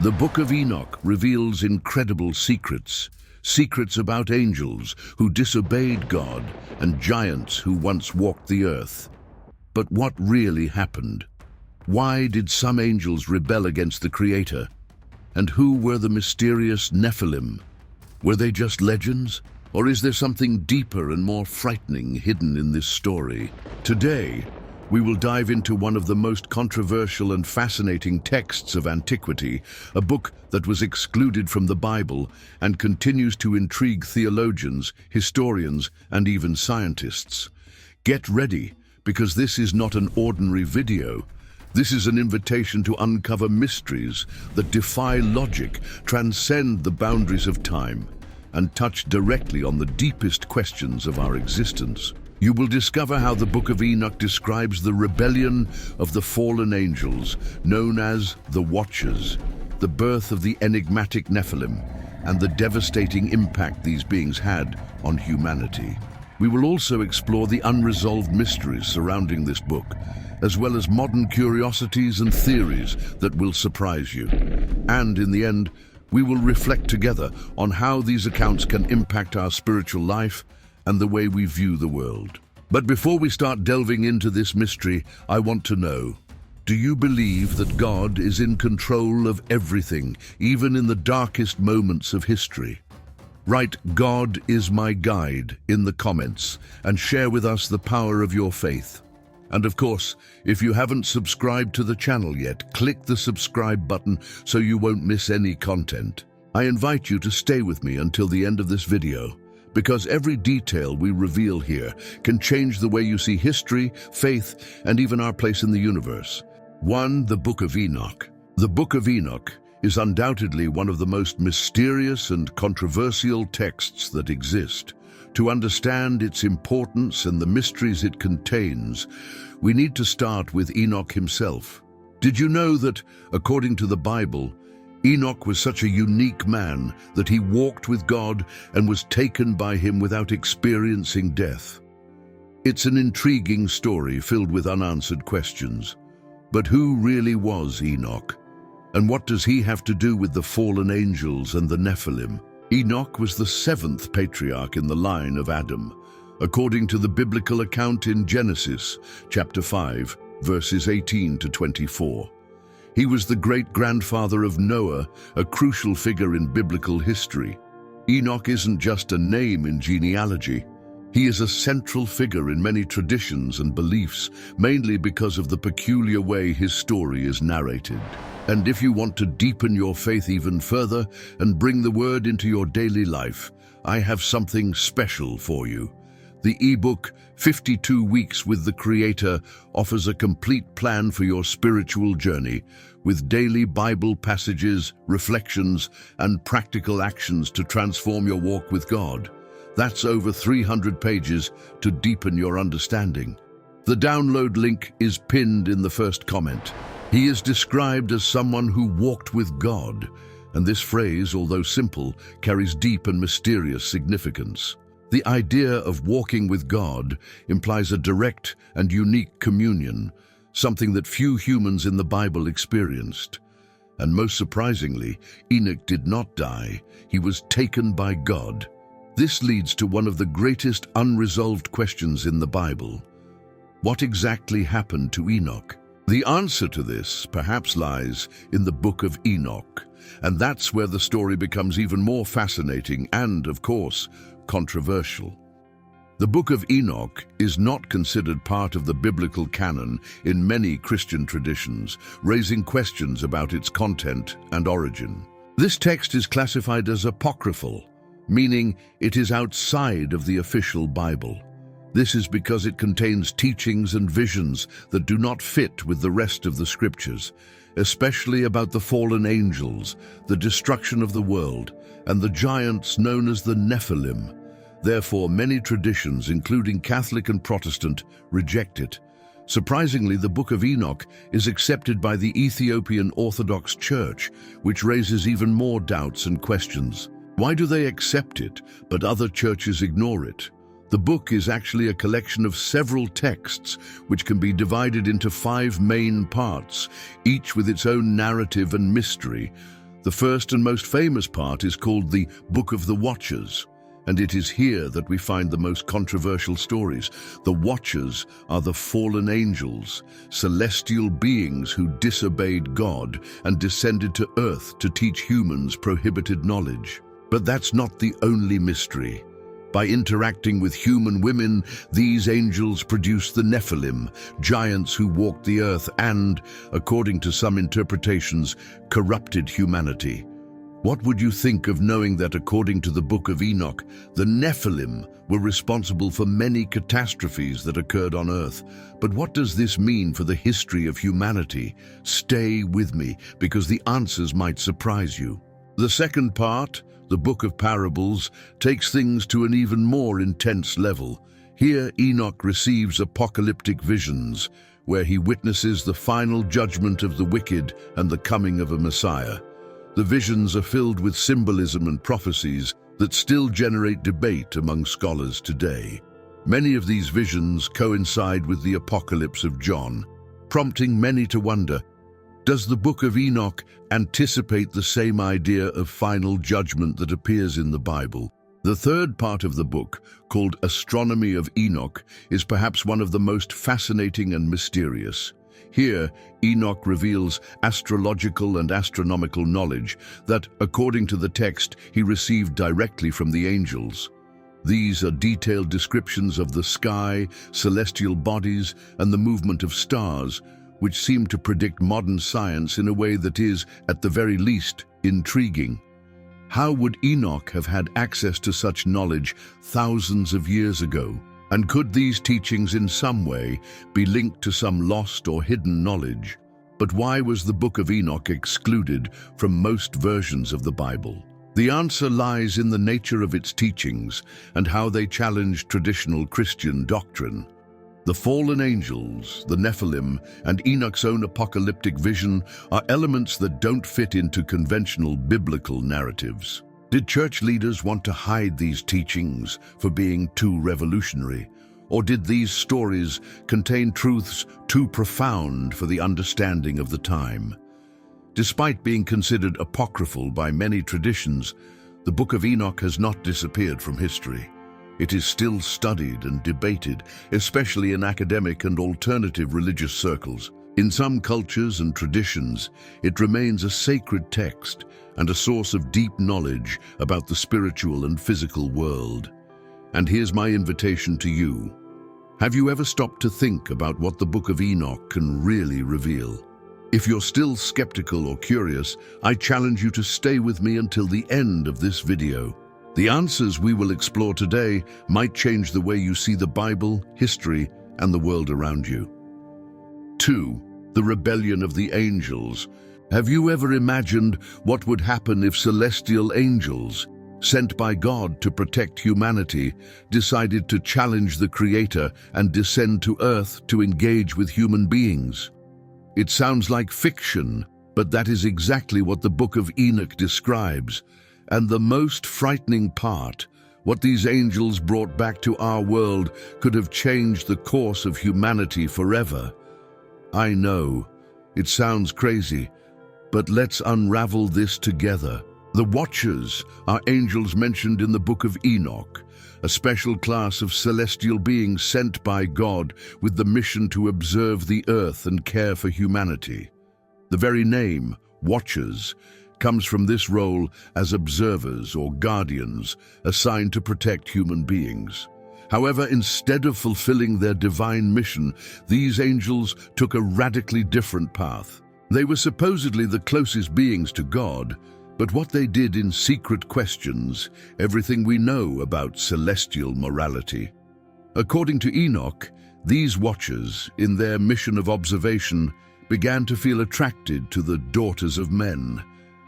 The Book of Enoch reveals incredible secrets, secrets about angels who disobeyed God and giants who once walked the earth. But what really happened? Why did some angels rebel against the Creator? And who were the mysterious Nephilim? Were they just legends? Or is there something deeper and more frightening hidden in this story? Today, we will dive into one of the most controversial and fascinating texts of antiquity, a book that was excluded from the Bible and continues to intrigue theologians, historians, and even scientists. Get ready, because this is not an ordinary video. This is an invitation to uncover mysteries that defy logic, transcend the boundaries of time, and touch directly on the deepest questions of our existence. You will discover how the Book of Enoch describes the rebellion of the fallen angels, known as the Watchers, the birth of the enigmatic Nephilim, and the devastating impact these beings had on humanity. We will also explore the unresolved mysteries surrounding this book, as well as modern curiosities and theories that will surprise you. And in the end, we will reflect together on how these accounts can impact our spiritual life and the way we view the world. But before we start delving into this mystery, I want to know, do you believe that God is in control of everything, even in the darkest moments of history? Write "God is my guide" in the comments and share with us the power of your faith. And of course, if you haven't subscribed to the channel yet, click the subscribe button so you won't miss any content. I invite you to stay with me until the end of this video, because every detail we reveal here can change the way you see history, faith, and even our place in the universe. 1. The Book of Enoch. The Book of Enoch is undoubtedly one of the most mysterious and controversial texts that exist. To understand its importance and the mysteries it contains, we need to start with Enoch himself. Did you know that, according to the Bible, Enoch was such a unique man that he walked with God and was taken by him without experiencing death? It's an intriguing story filled with unanswered questions. But who really was Enoch? And what does he have to do with the fallen angels and the Nephilim? Enoch was the seventh patriarch in the line of Adam, according to the biblical account in Genesis, chapter 5, verses 18 to 24. He was the great-grandfather of Noah, a crucial figure in biblical history. Enoch isn't just a name in genealogy. He is a central figure in many traditions and beliefs, mainly because of the peculiar way his story is narrated. And if you want to deepen your faith even further and bring the word into your daily life, I have something special for you. The ebook 52 Weeks with the Creator offers a complete plan for your spiritual journey, with daily Bible passages, reflections, and practical actions to transform your walk with God. That's over 300 pages to deepen your understanding. The download link is pinned in the first comment. He is described as someone who walked with God, and this phrase, although simple, carries deep and mysterious significance. The idea of walking with God implies a direct and unique communion, something that few humans in the Bible experienced. And most surprisingly, Enoch did not die. He was taken by God. This leads to one of the greatest unresolved questions in the Bible. What exactly happened to Enoch? The answer to this perhaps lies in the Book of Enoch, and that's where the story becomes even more fascinating and, of course, controversial. The Book of Enoch is not considered part of the biblical canon in many Christian traditions, raising questions about its content and origin. This text is classified as apocryphal, meaning it is outside of the official Bible. This is because it contains teachings and visions that do not fit with the rest of the scriptures, especially about the fallen angels, the destruction of the world, and the giants known as the Nephilim. Therefore, many traditions, including Catholic and Protestant, reject it. Surprisingly, the Book of Enoch is accepted by the Ethiopian Orthodox Church, which raises even more doubts and questions. Why do they accept it, but other churches ignore it? The book is actually a collection of several texts, which can be divided into 5 main parts, each with its own narrative and mystery. The first and most famous part is called the Book of the Watchers, and it is here that we find the most controversial stories. The Watchers are the fallen angels, celestial beings who disobeyed God and descended to earth to teach humans prohibited knowledge. But that's not the only mystery. By interacting with human women, these angels produced the Nephilim, giants who walked the earth and, according to some interpretations, corrupted humanity. What would you think of knowing that, according to the Book of Enoch, the Nephilim were responsible for many catastrophes that occurred on earth? But what does this mean for the history of humanity? Stay with me, because the answers might surprise you. The second part, the Book of Parables, takes things to an even more intense level. Here, Enoch receives apocalyptic visions, where he witnesses the final judgment of the wicked and the coming of a Messiah. The visions are filled with symbolism and prophecies that still generate debate among scholars today. Many of these visions coincide with the apocalypse of John, prompting many to wonder, does the Book of Enoch anticipate the same idea of final judgment that appears in the Bible? The third part of the book, called Astronomy of Enoch, is perhaps one of the most fascinating and mysterious. Here, Enoch reveals astrological and astronomical knowledge that, according to the text, he received directly from the angels. These are detailed descriptions of the sky, celestial bodies, and the movement of stars, which seem to predict modern science in a way that is, at the very least, intriguing. How would Enoch have had access to such knowledge thousands of years ago? And could these teachings in some way be linked to some lost or hidden knowledge? But why was the Book of Enoch excluded from most versions of the Bible? The answer lies in the nature of its teachings and how they challenge traditional Christian doctrine. The fallen angels, the Nephilim, and Enoch's own apocalyptic vision are elements that don't fit into conventional biblical narratives. Did church leaders want to hide these teachings for being too revolutionary? Or did these stories contain truths too profound for the understanding of the time? Despite being considered apocryphal by many traditions, the Book of Enoch has not disappeared from history. It is still studied and debated, especially in academic and alternative religious circles. In some cultures and traditions, it remains a sacred text and a source of deep knowledge about the spiritual and physical world. And here's my invitation to you. Have you ever stopped to think about what the Book of Enoch can really reveal? If you're still skeptical or curious, I challenge you to stay with me until the end of this video. The answers we will explore today might change the way you see the Bible, history, and the world around you. 2. The rebellion of the angels. Have you ever imagined what would happen if celestial angels, sent by God to protect humanity, decided to challenge the Creator and descend to earth to engage with human beings? It sounds like fiction, but that is exactly what the Book of Enoch describes. And the most frightening part, what these angels brought back to our world could have changed the course of humanity forever. I know, it sounds crazy, but let's unravel this together. The Watchers are angels mentioned in the Book of Enoch, a special class of celestial beings sent by God with the mission to observe the earth and care for humanity. The very name, Watchers, comes from this role as observers or guardians assigned to protect human beings. However, instead of fulfilling their divine mission, these angels took a radically different path. They were supposedly the closest beings to God, but what they did in secret questions everything we know about celestial morality. According to Enoch, these watchers, in their mission of observation, began to feel attracted to the daughters of men.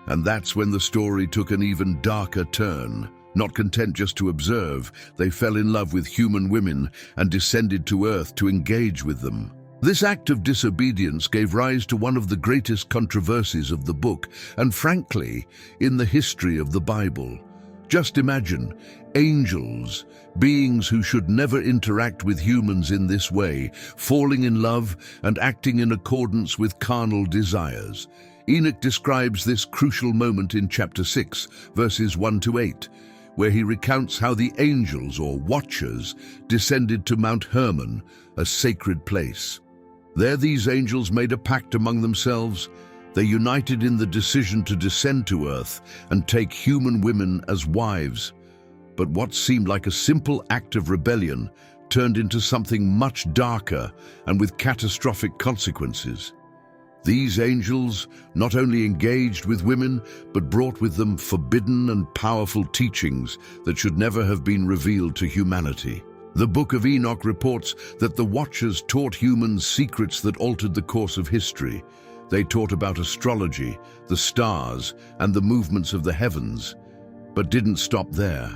And that's when the story took an even darker turn. Not content just to observe, they fell in love with human women and descended to earth to engage with them. This act of disobedience gave rise to one of the greatest controversies of the book, and frankly, in the history of the Bible. Just imagine, angels, beings who should never interact with humans in this way, falling in love and acting in accordance with carnal desires. Enoch describes this crucial moment in chapter 6, verses 1 to 8, where he recounts how the angels, or watchers, descended to Mount Hermon, a sacred place. There these angels made a pact among themselves. They united in the decision to descend to earth and take human women as wives. But what seemed like a simple act of rebellion turned into something much darker and with catastrophic consequences. These angels not only engaged with women, but brought with them forbidden and powerful teachings that should never have been revealed to humanity. The Book of Enoch reports that the Watchers taught humans secrets that altered the course of history. They taught about astrology, the stars, and the movements of the heavens, but didn't stop there.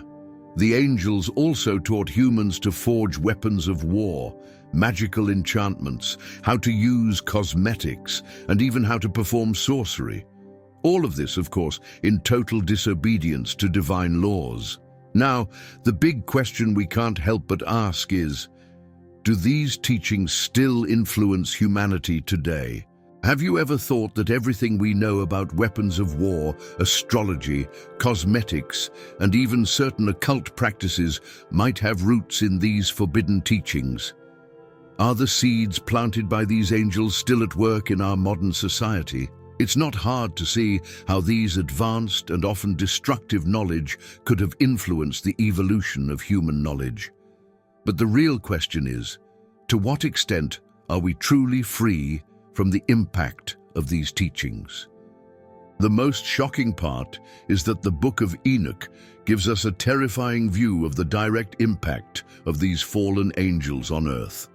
The angels also taught humans to forge weapons of war, magical enchantments, how to use cosmetics, and even how to perform sorcery. All of this, of course, in total disobedience to divine laws. Now, the big question we can't help but ask is, do these teachings still influence humanity today? Have you ever thought that everything we know about weapons of war, astrology, cosmetics, and even certain occult practices might have roots in these forbidden teachings? Are the seeds planted by these angels still at work in our modern society? It's not hard to see how these advanced and often destructive knowledge could have influenced the evolution of human knowledge. But the real question is, to what extent are we truly free from the impact of these teachings? The most shocking part is that the Book of Enoch gives us a terrifying view of the direct impact of these fallen angels on earth.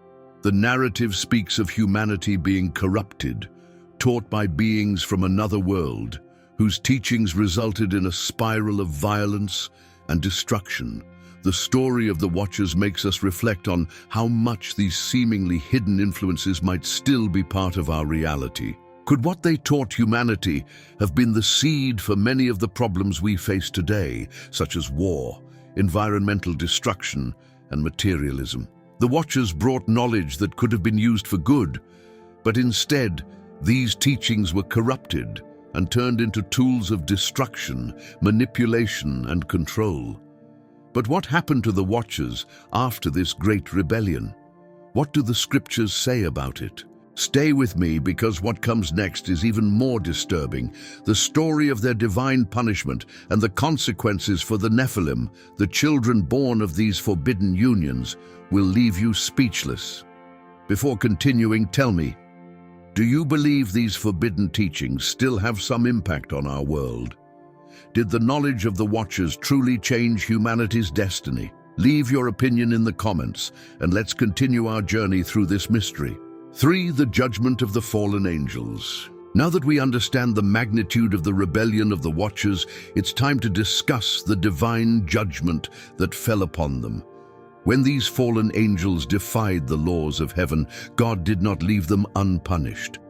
The narrative speaks of humanity being corrupted, taught by beings from another world, whose teachings resulted in a spiral of violence and destruction. The story of the Watchers makes us reflect on how much these seemingly hidden influences might still be part of our reality. Could what they taught humanity have been the seed for many of the problems we face today, such as war, environmental destruction, and materialism? The Watchers brought knowledge that could have been used for good, but instead, these teachings were corrupted and turned into tools of destruction, manipulation, and control. But what happened to the Watchers after this great rebellion? What do the scriptures say about it? Stay with me, because what comes next is even more disturbing. The story of their divine punishment and the consequences for the Nephilim, the children born of these forbidden unions, will leave you speechless. Before continuing, tell me, do you believe these forbidden teachings still have some impact on our world? Did the knowledge of the Watchers truly change humanity's destiny? Leave your opinion in the comments, and let's continue our journey through this mystery. 3. The judgment of the fallen angels. Now that we understand the magnitude of the rebellion of the Watchers, it's time to discuss the divine judgment that fell upon them. When these fallen angels defied the laws of heaven, God did not leave them unpunished.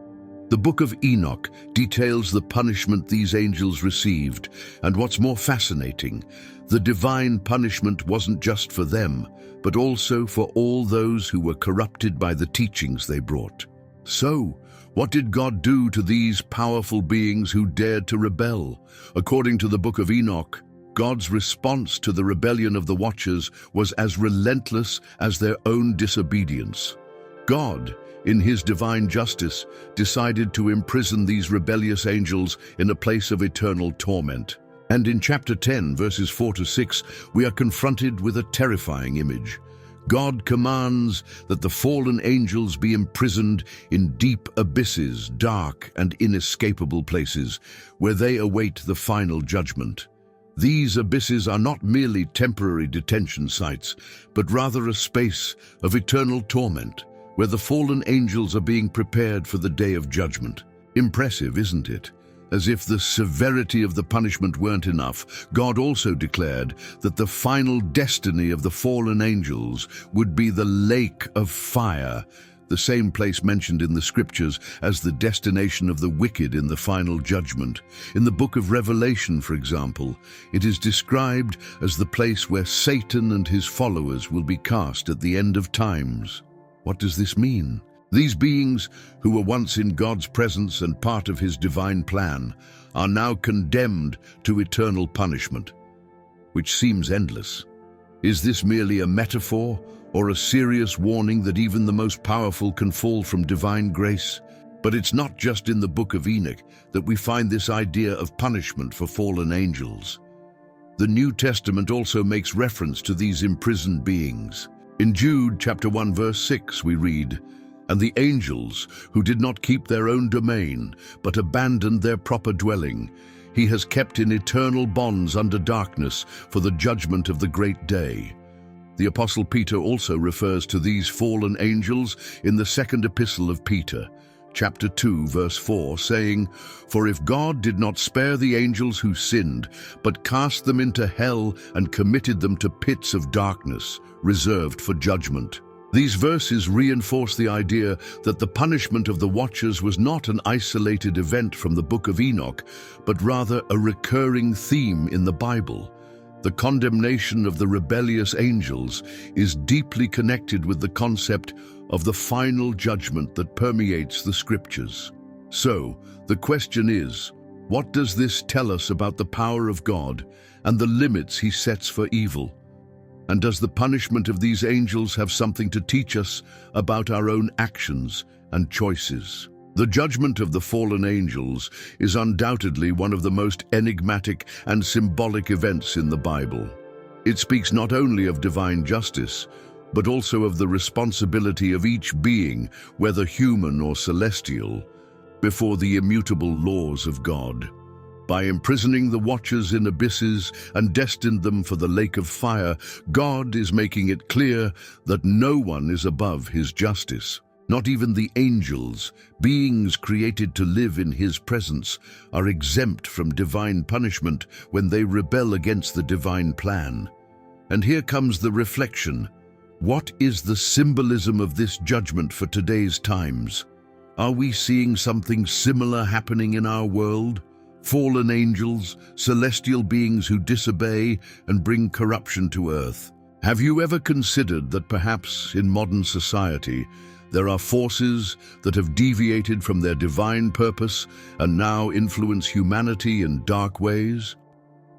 The Book of Enoch details the punishment these angels received, and what's more fascinating, the divine punishment wasn't just for them, but also for all those who were corrupted by the teachings they brought. So, what did God do to these powerful beings who dared to rebel? According to the Book of Enoch, God's response to the rebellion of the Watchers was as relentless as their own disobedience. God, in his divine justice, decided to imprison these rebellious angels in a place of eternal torment. And in chapter 10, verses 4 to 6, we are confronted with a terrifying image. God commands that the fallen angels be imprisoned in deep abysses, dark and inescapable places, where they await the final judgment. These abysses are not merely temporary detention sites, but rather a space of eternal torment, where the fallen angels are being prepared for the day of judgment. Impressive, isn't it? As if the severity of the punishment weren't enough, God also declared that the final destiny of the fallen angels would be the lake of fire, the same place mentioned in the scriptures as the destination of the wicked in the final judgment. In the book of Revelation, for example, it is described as the place where Satan and his followers will be cast at the end of times. What does this mean? These beings, who were once in God's presence and part of his divine plan, are now condemned to eternal punishment, which seems endless. Is this merely a metaphor or a serious warning that even the most powerful can fall from divine grace? But it's not just in the book of Enoch that we find this idea of punishment for fallen angels. The New Testament also makes reference to these imprisoned beings. In Jude chapter 1 verse 6 we read, "And the angels, who did not keep their own domain, but abandoned their proper dwelling, he has kept in eternal bonds under darkness for the judgment of the great day." The Apostle Peter also refers to these fallen angels in the second epistle of Peter, chapter 2, verse 4, saying, "For if God did not spare the angels who sinned, but cast them into hell and committed them to pits of darkness, reserved for judgment." These verses reinforce the idea that the punishment of the watchers was not an isolated event from the book of Enoch, but rather a recurring theme in the Bible. The condemnation of the rebellious angels is deeply connected with the concept of the final judgment that permeates the scriptures. So, the question is, what does this tell us about the power of God and the limits he sets for evil? And does the punishment of these angels have something to teach us about our own actions and choices? The judgment of the fallen angels is undoubtedly one of the most enigmatic and symbolic events in the Bible. It speaks not only of divine justice, but also of the responsibility of each being, whether human or celestial, before the immutable laws of God. By imprisoning the watchers in abysses and destined them for the lake of fire, God is making it clear that no one is above his justice. Not even the angels, beings created to live in his presence, are exempt from divine punishment when they rebel against the divine plan. And here comes the reflection. What is the symbolism of this judgment for today's times? Are we seeing something similar happening in our world? Fallen angels, celestial beings who disobey and bring corruption to earth. Have you ever considered that perhaps in modern society, there are forces that have deviated from their divine purpose and now influence humanity in dark ways?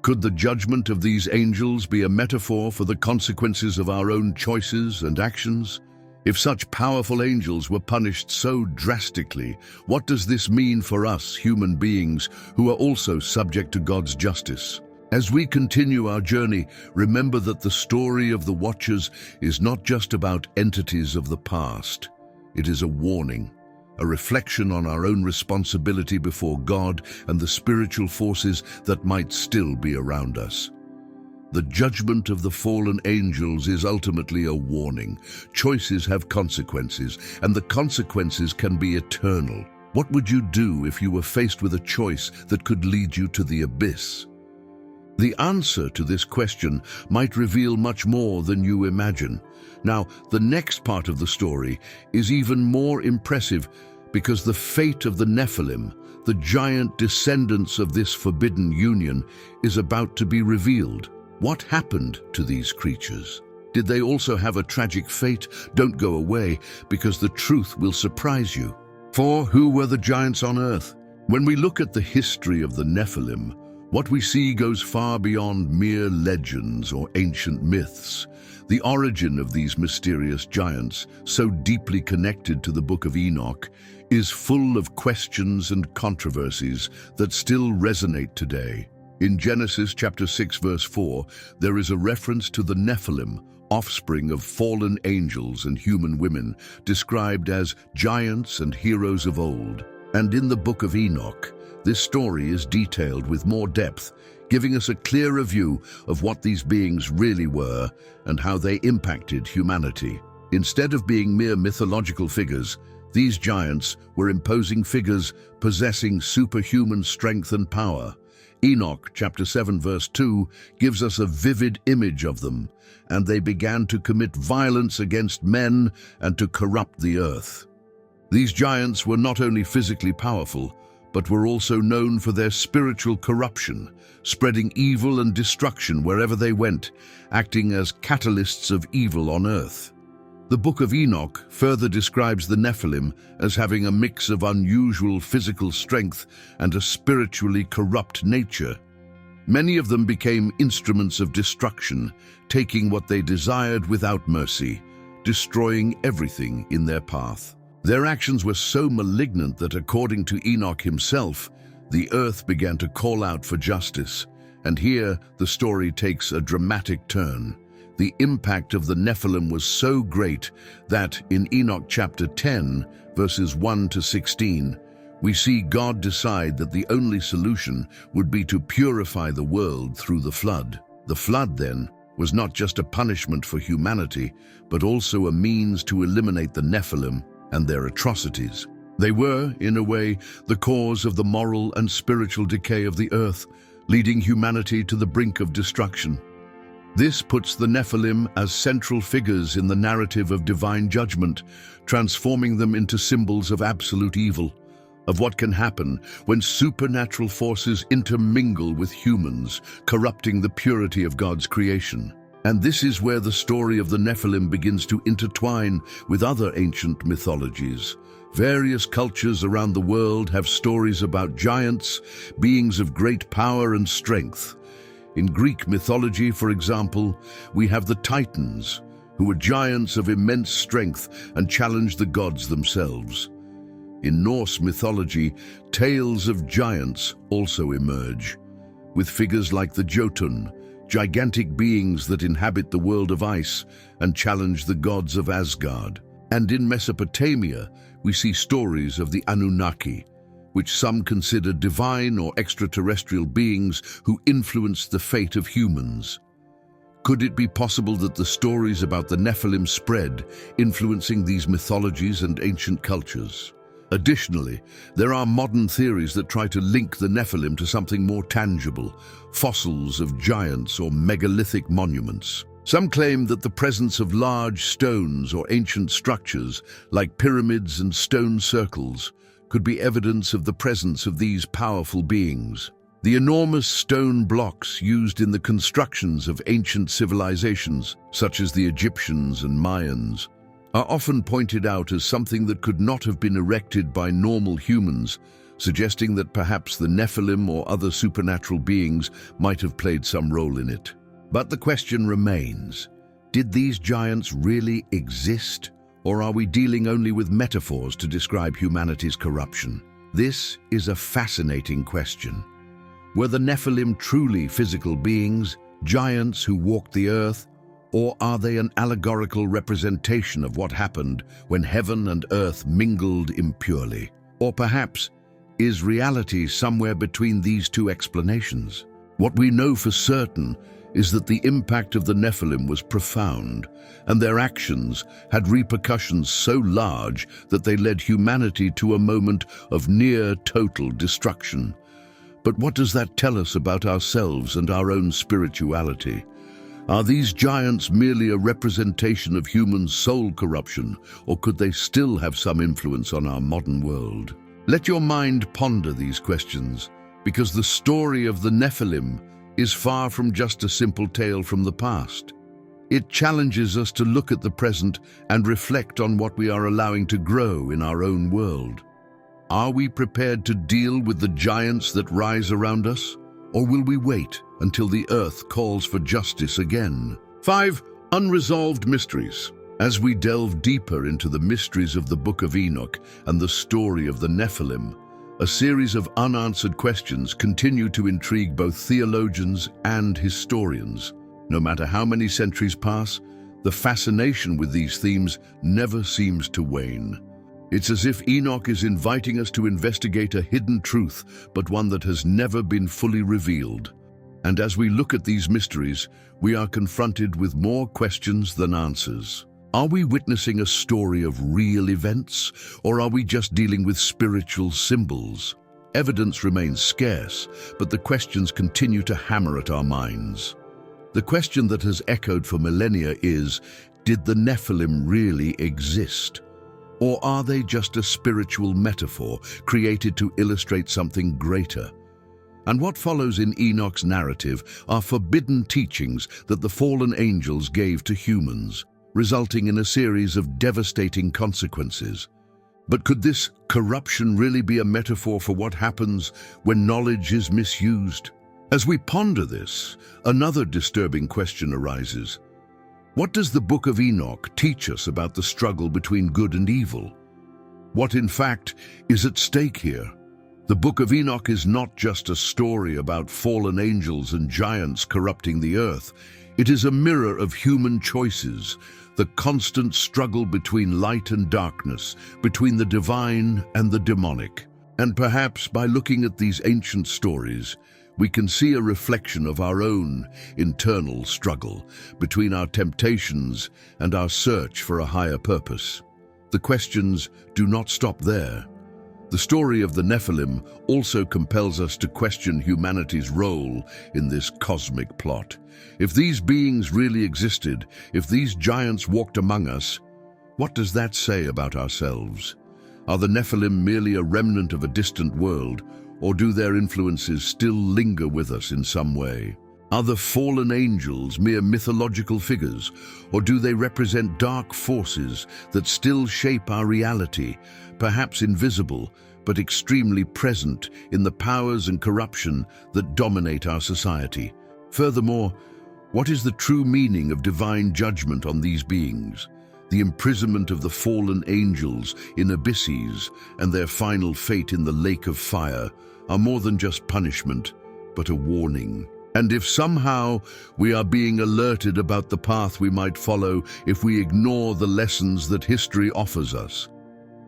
Could the judgment of these angels be a metaphor for the consequences of our own choices and actions? If such powerful angels were punished so drastically, what does this mean for us, human beings, who are also subject to God's justice? As we continue our journey, remember that the story of the Watchers is not just about entities of the past. It is a warning, a reflection on our own responsibility before God and the spiritual forces that might still be around us. The judgment of the fallen angels is ultimately a warning. Choices have consequences, and the consequences can be eternal. What would you do if you were faced with a choice that could lead you to the abyss? The answer to this question might reveal much more than you imagine. Now, the next part of the story is even more impressive because the fate of the Nephilim, the giant descendants of this forbidden union, is about to be revealed. What happened to these creatures? Did they also have a tragic fate? Don't go away, because the truth will surprise you. For who were the giants on earth? When we look at the history of the Nephilim, what we see goes far beyond mere legends or ancient myths. The origin of these mysterious giants, so deeply connected to the book of Enoch, is full of questions and controversies that still resonate today. In Genesis chapter 6 verse 4, there is a reference to the Nephilim, offspring of fallen angels and human women, described as giants and heroes of old. And in the book of Enoch, this story is detailed with more depth, giving us a clearer view of what these beings really were and how they impacted humanity. Instead of being mere mythological figures, these giants were imposing figures possessing superhuman strength and power. Enoch chapter 7 verse 2 gives us a vivid image of them, and they began to commit violence against men and to corrupt the earth. These giants were not only physically powerful, but were also known for their spiritual corruption, spreading evil and destruction wherever they went, acting as catalysts of evil on earth. The Book of Enoch further describes the Nephilim as having a mix of unusual physical strength and a spiritually corrupt nature. Many of them became instruments of destruction, taking what they desired without mercy, destroying everything in their path. Their actions were so malignant that, according to Enoch himself, the earth began to call out for justice. And here the story takes a dramatic turn. The impact of the Nephilim was so great that in Enoch chapter 10, verses 1 to 16, we see God decide that the only solution would be to purify the world through the flood. The flood, then, was not just a punishment for humanity, but also a means to eliminate the Nephilim and their atrocities. They were, in a way, the cause of the moral and spiritual decay of the earth, leading humanity to the brink of destruction. This puts the Nephilim as central figures in the narrative of divine judgment, transforming them into symbols of absolute evil, of what can happen when supernatural forces intermingle with humans, corrupting the purity of God's creation. And this is where the story of the Nephilim begins to intertwine with other ancient mythologies. Various cultures around the world have stories about giants, beings of great power and strength. In Greek mythology, for example, we have the Titans, who were giants of immense strength and challenged the gods themselves. In Norse mythology, tales of giants also emerge, with figures like the Jotun, gigantic beings that inhabit the world of ice and challenge the gods of Asgard. And in Mesopotamia, we see stories of the Anunnaki, which some consider divine or extraterrestrial beings who influenced the fate of humans. Could it be possible that the stories about the Nephilim spread, influencing these mythologies and ancient cultures? Additionally, there are modern theories that try to link the Nephilim to something more tangible, fossils of giants or megalithic monuments. Some claim that the presence of large stones or ancient structures, like pyramids and stone circles, could be evidence of the presence of these powerful beings. The enormous stone blocks used in the constructions of ancient civilizations, such as the Egyptians and Mayans, are often pointed out as something that could not have been erected by normal humans, suggesting that perhaps the Nephilim or other supernatural beings might have played some role in it. But the question remains, did these giants really exist, or are we dealing only with metaphors to describe humanity's corruption? This is a fascinating question. Were the Nephilim truly physical beings, giants who walked the earth, or are they an allegorical representation of what happened when heaven and earth mingled impurely? Or perhaps, is reality somewhere between these two explanations? What we know for certain is that the impact of the Nephilim was profound, and their actions had repercussions so large that they led humanity to a moment of near total destruction. But what does that tell us about ourselves and our own spirituality? Are these giants merely a representation of human soul corruption, or could they still have some influence on our modern world? Let your mind ponder these questions, because the story of the Nephilim is far from just a simple tale from the past. It challenges us to look at the present and reflect on what we are allowing to grow in our own world. Are we prepared to deal with the giants that rise around us, or will we wait until the earth calls for justice again? 5. Unresolved mysteries. As we delve deeper into the mysteries of the Book of Enoch and the story of the Nephilim, a series of unanswered questions continue to intrigue both theologians and historians. No matter how many centuries pass, the fascination with these themes never seems to wane. It's as if Enoch is inviting us to investigate a hidden truth, but one that has never been fully revealed. And as we look at these mysteries, we are confronted with more questions than answers. Are we witnessing a story of real events, or are we just dealing with spiritual symbols? Evidence remains scarce, but the questions continue to hammer at our minds. The question that has echoed for millennia is, did the Nephilim really exist? Or are they just a spiritual metaphor created to illustrate something greater? And what follows in Enoch's narrative are forbidden teachings that the fallen angels gave to humans. resulting in a series of devastating consequences. But could this corruption really be a metaphor for what happens when knowledge is misused? As we ponder this, another disturbing question arises. What does the Book of Enoch teach us about the struggle between good and evil? What, in fact, is at stake here? The Book of Enoch is not just a story about fallen angels and giants corrupting the earth. It is a mirror of human choices, the constant struggle between light and darkness, between the divine and the demonic. And perhaps by looking at these ancient stories, we can see a reflection of our own internal struggle between our temptations and our search for a higher purpose. The questions do not stop there. The story of the Nephilim also compels us to question humanity's role in this cosmic plot. If these beings really existed, if these giants walked among us, what does that say about ourselves? Are the Nephilim merely a remnant of a distant world, or do their influences still linger with us in some way? Are the fallen angels mere mythological figures, or do they represent dark forces that still shape our reality, perhaps invisible, but extremely present in the powers and corruption that dominate our society? Furthermore, what is the true meaning of divine judgment on these beings? The imprisonment of the fallen angels in abysses and their final fate in the lake of fire are more than just punishment, but a warning. And if somehow we are being alerted about the path we might follow if we ignore the lessons that history offers us.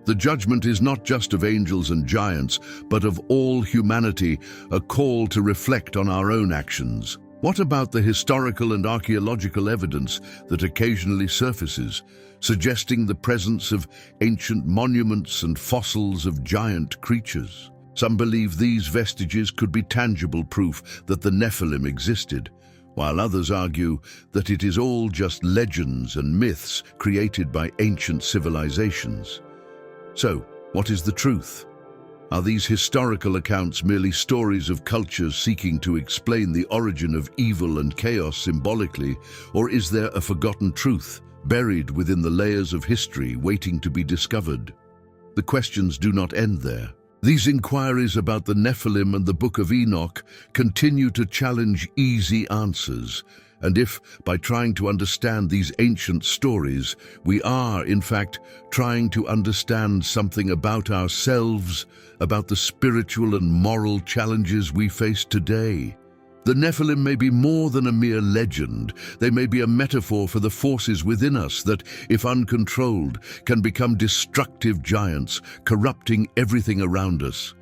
The judgment is not just of angels and giants, but of all humanity, a call to reflect on our own actions. What about the historical and archaeological evidence that occasionally surfaces, suggesting the presence of ancient monuments and fossils of giant creatures? Some believe these vestiges could be tangible proof that the Nephilim existed, while others argue that it is all just legends and myths created by ancient civilizations. So, what is the truth? Are these historical accounts merely stories of cultures seeking to explain the origin of evil and chaos symbolically, or is there a forgotten truth buried within the layers of history waiting to be discovered? The questions do not end there. These inquiries about the Nephilim and the Book of Enoch continue to challenge easy answers. And if, by trying to understand these ancient stories, we are, in fact, trying to understand something about ourselves, about the spiritual and moral challenges we face today. The Nephilim may be more than a mere legend. They may be a metaphor for the forces within us that, if uncontrolled, can become destructive giants, corrupting everything around us.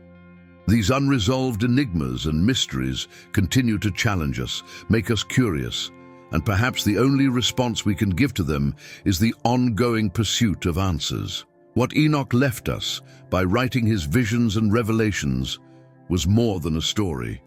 These unresolved enigmas and mysteries continue to challenge us, make us curious, and perhaps the only response we can give to them is the ongoing pursuit of answers. What Enoch left us by writing his visions and revelations was more than a story.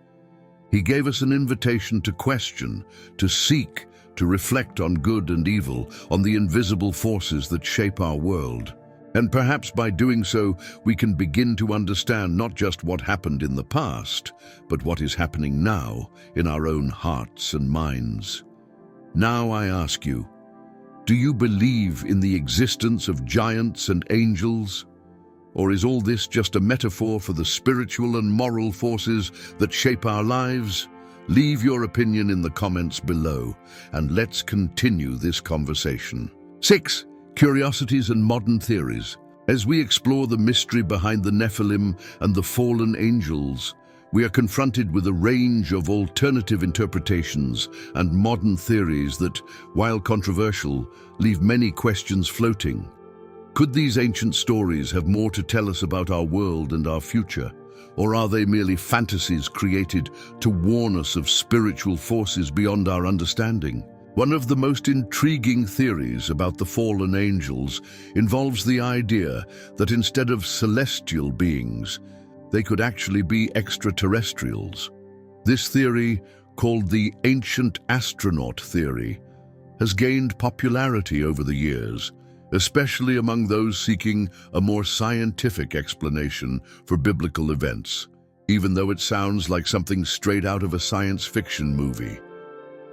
He gave us an invitation to question, to seek, to reflect on good and evil, on the invisible forces that shape our world. And perhaps by doing so, we can begin to understand not just what happened in the past, but what is happening now in our own hearts and minds. Now I ask you, do you believe in the existence of giants and angels? Or is all this just a metaphor for the spiritual and moral forces that shape our lives? Leave your opinion in the comments below, and let's continue this conversation. 6. Curiosities and modern theories. As we explore the mystery behind the Nephilim and the fallen angels, we are confronted with a range of alternative interpretations and modern theories that, while controversial, leave many questions floating. Could these ancient stories have more to tell us about our world and our future? Or are they merely fantasies created to warn us of spiritual forces beyond our understanding? One of the most intriguing theories about the fallen angels involves the idea that instead of celestial beings, they could actually be extraterrestrials. This theory, called the ancient astronaut theory, has gained popularity over the years, especially among those seeking a more scientific explanation for biblical events, even though it sounds like something straight out of a science fiction movie.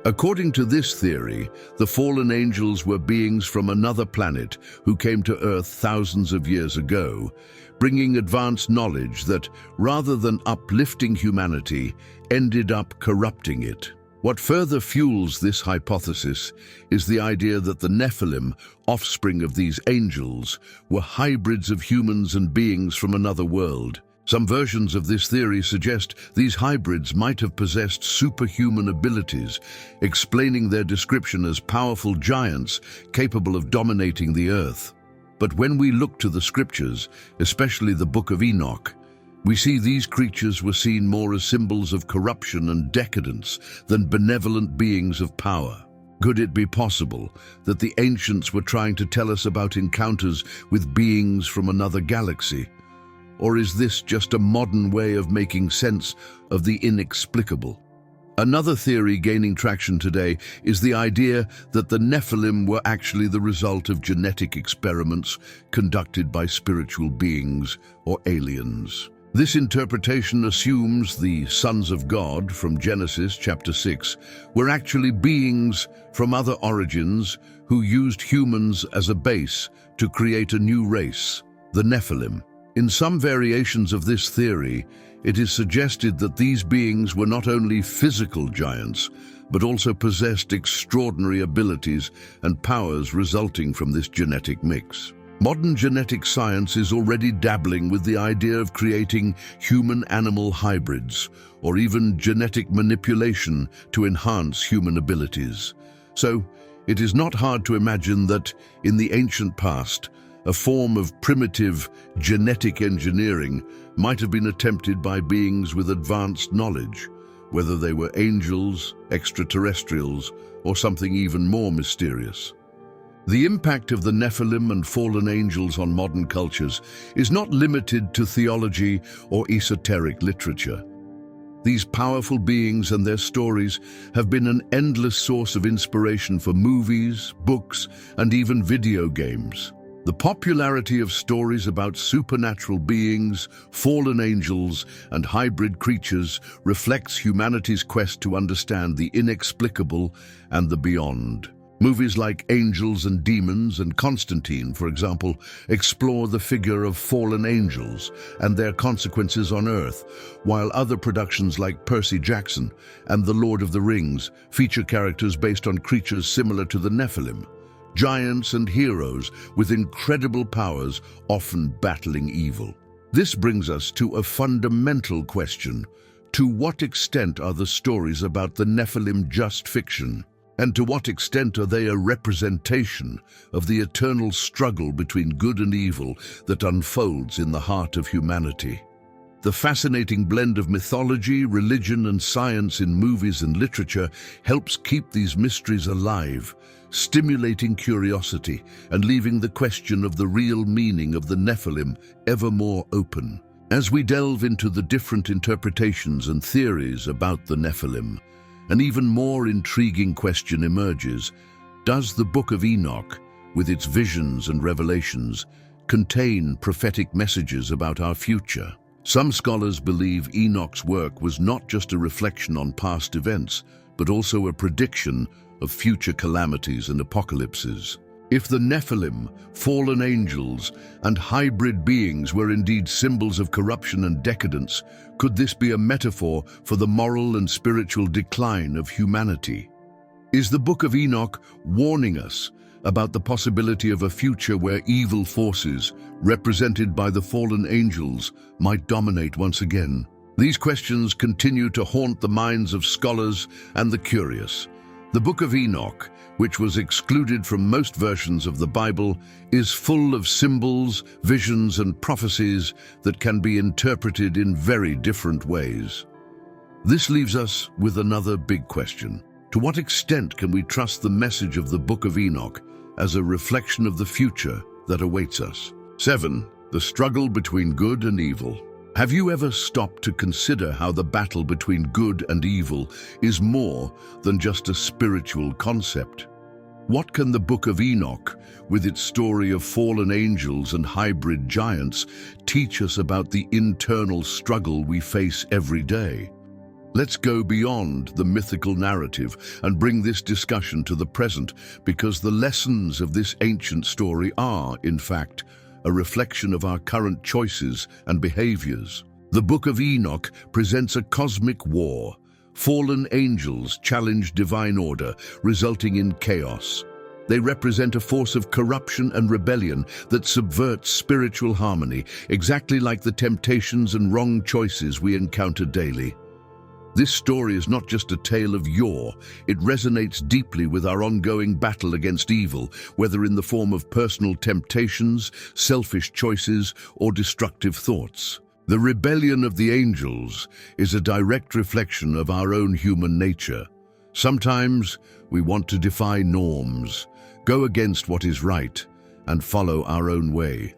According to this theory, the fallen angels were beings from another planet who came to Earth thousands of years ago, bringing advanced knowledge that, rather than uplifting humanity, ended up corrupting it. What further fuels this hypothesis is the idea that the Nephilim, offspring of these angels, were hybrids of humans and beings from another world. Some versions of this theory suggest these hybrids might have possessed superhuman abilities, explaining their description as powerful giants capable of dominating the earth. But when we look to the scriptures, especially the Book of Enoch, we see these creatures were seen more as symbols of corruption and decadence than benevolent beings of power. Could it be possible that the ancients were trying to tell us about encounters with beings from another galaxy? Or is this just a modern way of making sense of the inexplicable? Another theory gaining traction today is the idea that the Nephilim were actually the result of genetic experiments conducted by spiritual beings or aliens. This interpretation assumes the sons of God from Genesis chapter 6 were actually beings from other origins who used humans as a base to create a new race, the Nephilim. In some variations of this theory, it is suggested that these beings were not only physical giants, but also possessed extraordinary abilities and powers resulting from this genetic mix. Modern genetic science is already dabbling with the idea of creating human-animal hybrids, or even genetic manipulation to enhance human abilities. So, it is not hard to imagine that, in the ancient past, a form of primitive genetic engineering might have been attempted by beings with advanced knowledge, whether they were angels, extraterrestrials, or something even more mysterious. The impact of the Nephilim and fallen angels on modern cultures is not limited to theology or esoteric literature. These powerful beings and their stories have been an endless source of inspiration for movies, books, and even video games. The popularity of stories about supernatural beings, fallen angels, and hybrid creatures reflects humanity's quest to understand the inexplicable and the beyond. Movies like Angels and Demons and Constantine, for example, explore the figure of fallen angels and their consequences on Earth, while other productions like Percy Jackson and The Lord of the Rings feature characters based on creatures similar to the Nephilim. Giants and heroes with incredible powers, often battling evil. This brings us to a fundamental question. To what extent are the stories about the Nephilim just fiction? And to what extent are they a representation of the eternal struggle between good and evil that unfolds in the heart of humanity? The fascinating blend of mythology, religion, and science in movies and literature helps keep these mysteries alive, stimulating curiosity and leaving the question of the real meaning of the Nephilim ever more open. As we delve into the different interpretations and theories about the Nephilim, an even more intriguing question emerges. Does the Book of Enoch, with its visions and revelations, contain prophetic messages about our future? Some scholars believe Enoch's work was not just a reflection on past events, but also a prediction of future calamities and apocalypses. If the Nephilim, fallen angels, and hybrid beings were indeed symbols of corruption and decadence, could this be a metaphor for the moral and spiritual decline of humanity? Is the Book of Enoch warning us about the possibility of a future where evil forces, represented by the fallen angels, might dominate once again? These questions continue to haunt the minds of scholars and the curious. The Book of Enoch, which was excluded from most versions of the Bible, is full of symbols, visions, and prophecies that can be interpreted in very different ways. This leaves us with another big question. To what extent can we trust the message of the Book of Enoch as a reflection of the future that awaits us? 7. The struggle between good and evil. Have you ever stopped to consider how the battle between good and evil is more than just a spiritual concept? What can the Book of Enoch, with its story of fallen angels and hybrid giants, teach us about the internal struggle we face every day? Let's go beyond the mythical narrative and bring this discussion to the present, because the lessons of this ancient story are, in fact, a reflection of our current choices and behaviors. The Book of Enoch presents a cosmic war. Fallen angels challenge divine order, resulting in chaos. They represent a force of corruption and rebellion that subverts spiritual harmony, exactly like the temptations and wrong choices we encounter daily. This story is not just a tale of yore, it resonates deeply with our ongoing battle against evil, whether in the form of personal temptations, selfish choices, or destructive thoughts. The rebellion of the angels is a direct reflection of our own human nature. Sometimes we want to defy norms, go against what is right, and follow our own way.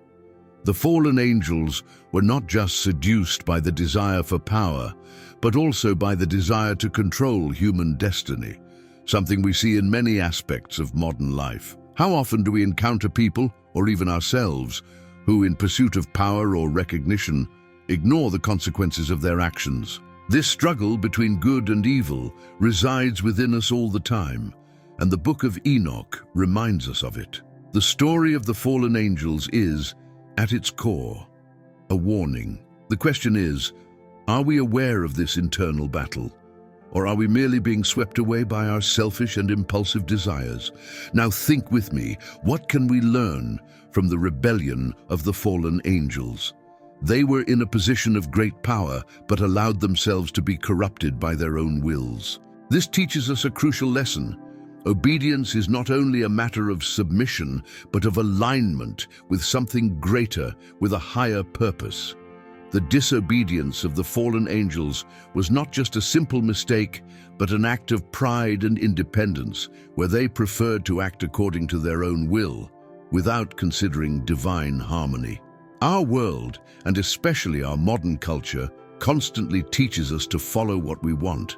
The fallen angels were not just seduced by the desire for power, but also by the desire to control human destiny, something we see in many aspects of modern life. How often do we encounter people, or even ourselves, who, in pursuit of power or recognition, ignore the consequences of their actions? This struggle between good and evil resides within us all the time, and the Book of Enoch reminds us of it. The story of the fallen angels is, at its core, a warning. The question is, are we aware of this internal battle? Or are we merely being swept away by our selfish and impulsive desires? Now think with me, what can we learn from the rebellion of the fallen angels? They were in a position of great power, but allowed themselves to be corrupted by their own wills. This teaches us a crucial lesson. Obedience is not only a matter of submission, but of alignment with something greater, with a higher purpose. The disobedience of the fallen angels was not just a simple mistake, but an act of pride and independence, where they preferred to act according to their own will, without considering divine harmony. Our world, and especially our modern culture, constantly teaches us to follow what we want,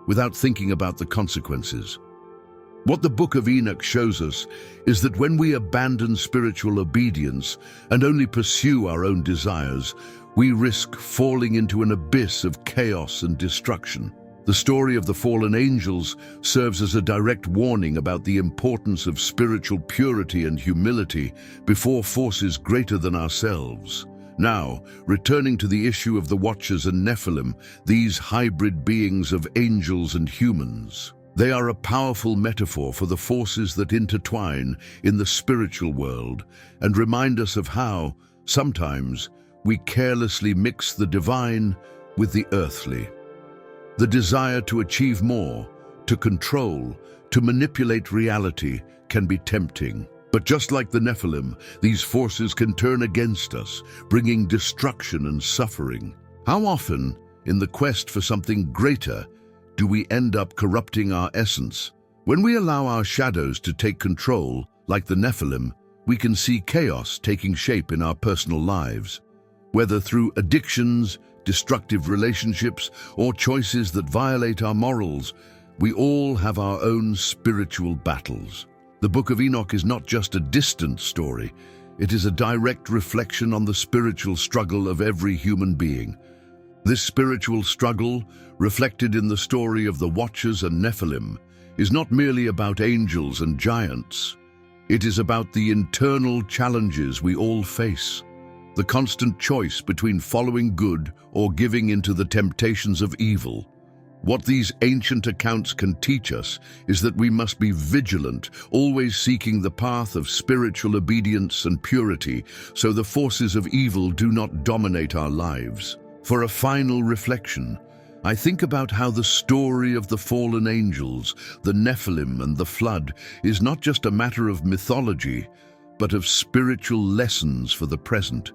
without thinking about the consequences. What the Book of Enoch shows us is that when we abandon spiritual obedience and only pursue our own desires, we risk falling into an abyss of chaos and destruction. The story of the fallen angels serves as a direct warning about the importance of spiritual purity and humility before forces greater than ourselves. Now, returning to the issue of the Watchers and Nephilim, these hybrid beings of angels and humans. They are a powerful metaphor for the forces that intertwine in the spiritual world and remind us of how, sometimes, we carelessly mix the divine with the earthly. The desire to achieve more, to control, to manipulate reality can be tempting. But just like the Nephilim, these forces can turn against us, bringing destruction and suffering. How often, in the quest for something greater, do we end up corrupting our essence? When we allow our shadows to take control, like the Nephilim, we can see chaos taking shape in our personal lives. Whether through addictions, destructive relationships, or choices that violate our morals, we all have our own spiritual battles. The Book of Enoch is not just a distant story, it is a direct reflection on the spiritual struggle of every human being. This spiritual struggle, reflected in the story of the Watchers and Nephilim, is not merely about angels and giants. It is about the internal challenges we all face, the constant choice between following good or giving into the temptations of evil. What these ancient accounts can teach us is that we must be vigilant, always seeking the path of spiritual obedience and purity, so the forces of evil do not dominate our lives. For a final reflection, I think about how the story of the fallen angels, the Nephilim and the flood, is not just a matter of mythology, but of spiritual lessons for the present.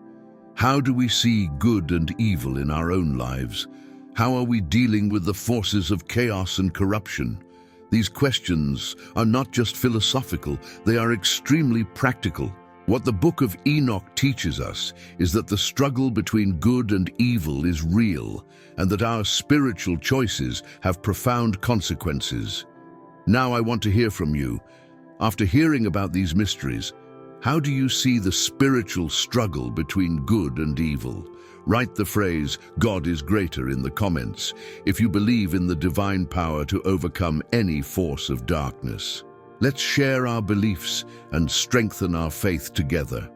How do we see good and evil in our own lives? How are we dealing with the forces of chaos and corruption? These questions are not just philosophical, they are extremely practical. What the Book of Enoch teaches us is that the struggle between good and evil is real, and that our spiritual choices have profound consequences. Now I want to hear from you. After hearing about these mysteries, How do you see the spiritual struggle between good and evil? Write the phrase, "God is greater," in the comments if you believe in the divine power to overcome any force of darkness. Let's share our beliefs and strengthen our faith together.